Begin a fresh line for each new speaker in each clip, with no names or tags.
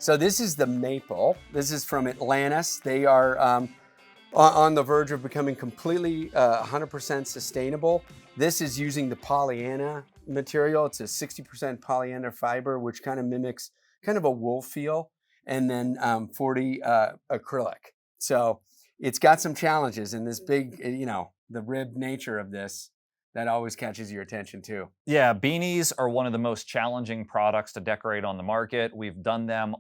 So this is the maple. This is from Atlantis. They are on the verge of becoming completely 100% sustainable. This is using the Pollyanna material. It's a 60% Pollyanna fiber, which kind of mimics kind of a wool feel, and then 40 acrylic. So it's got some challenges, and this big, the ribbed nature of this, that always catches your attention too.
Yeah, beanies are one of the most challenging products to decorate on the market. We've done them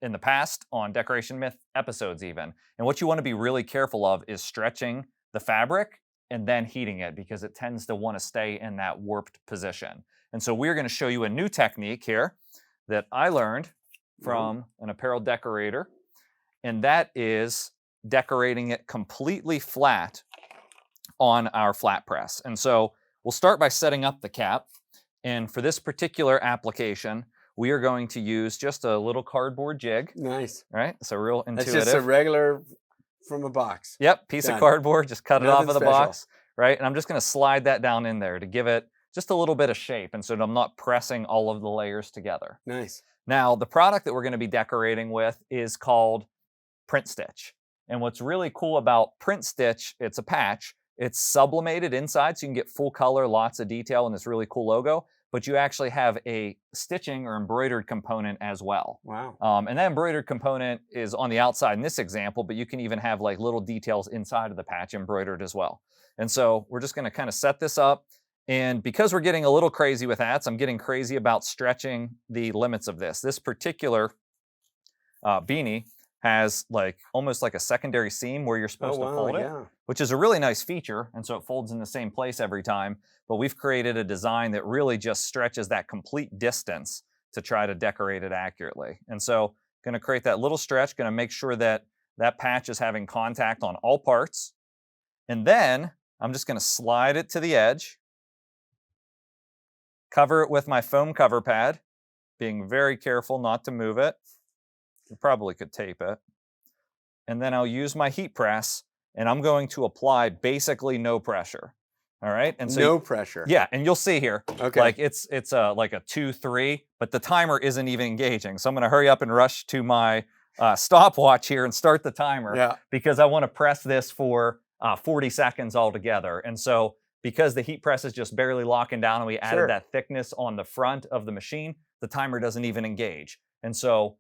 in the past on Decoration Myth episodes even. And what you want to be really careful of is stretching the fabric and then heating it, because it tends to want to stay in that warped position. And so we're going to show you a new technique here that I learned from an apparel decorator, and that is decorating it completely flat on our flat press. And so we'll start by setting up the cap. And for this particular application, we are going to use just a little cardboard jig.
Nice.
Right? So real intuitive.
It's just a regular from a box.
Yep, piece of cardboard, just cut it off of the box. Right? And I'm just going to slide that down in there to give it just a little bit of shape, and so that I'm not pressing all of the layers together.
Nice.
Now, the product that we're going to be decorating with is called Print Stitch. And what's really cool about Print Stitch, it's a patch. It's sublimated inside, so you can get full color, lots of detail, and this really cool logo. But you actually have a stitching or embroidered component as well.
Wow.
And that embroidered component is on the outside in this example, but you can even have like little details inside of the patch embroidered as well. And so we're just going to kind of set this up. And because we're getting a little crazy with hats, I'm getting crazy about stretching the limits of this. This particular beanie has almost like a secondary seam where you're supposed to fold it, which is a really nice feature. And so it folds in the same place every time. But we've created a design that really just stretches that complete distance to try to decorate it accurately. And so going to create that little stretch, going to make sure that that patch is having contact on all parts. And then I'm just going to slide it to the edge, cover it with my foam cover pad, being very careful not to move it. You probably could tape it. And then I'll use my heat press, and I'm going to apply basically no pressure. All right? And so
no pressure.
Yeah, and you'll see here.
Okay.
Like it's like a 2-3, but the timer isn't even engaging. So I'm going to hurry up and rush to my stopwatch here and start the timer because I want to press this for 40 seconds altogether. And so because the heat press is just barely locking down and we added that thickness on the front of the machine, the timer doesn't even engage. And so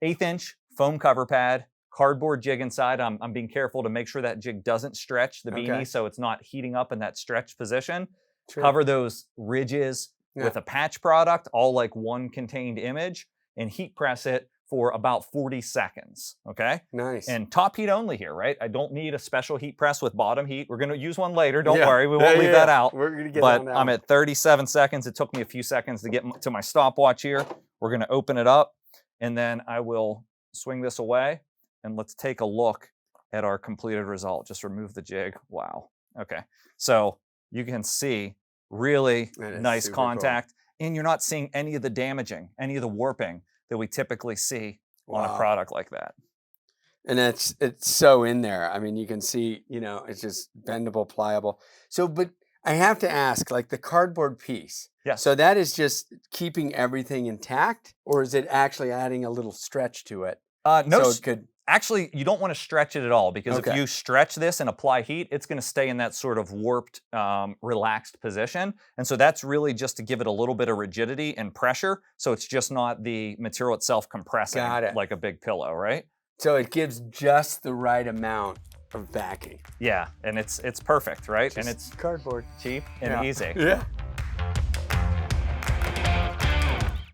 1/8 inch foam cover pad, cardboard jig inside. I'm being careful to make sure that jig doesn't stretch the beanie so it's not heating up in that stretched position. Cover those ridges with a patch product, all like one contained image, and heat press it for about 40 seconds, okay?
Nice.
And top heat only here, right? I don't need a special heat press with bottom heat. We're gonna use one later, don't worry, we won't leave that out.
We're gonna get
but I'm at 37 seconds. It took me a few seconds to get to my stopwatch here. We're gonna open it up, and then I will swing this away, and let's take a look at our completed result. Just remove the jig. Wow. Okay. So you can see really nice contact, and you're not seeing any of the damaging, any of the warping that we typically see on a product like that.
And it's so in there. I mean, you can see, it's just bendable, pliable. So, but I have to ask, like the cardboard piece.
Yeah.
So that is just keeping everything intact, or is it actually adding a little stretch to it?
No,
so it could.
Actually, you don't want to stretch it at all, because if you stretch this and apply heat, it's going to stay in that sort of warped, relaxed position. And so that's really just to give it a little bit of rigidity and pressure. So it's just not the material itself compressing like a big pillow, right?
So it gives just the right amount of backing.
Yeah, and it's perfect, right?
Just
and it's
cardboard,
cheap and easy.
Yeah.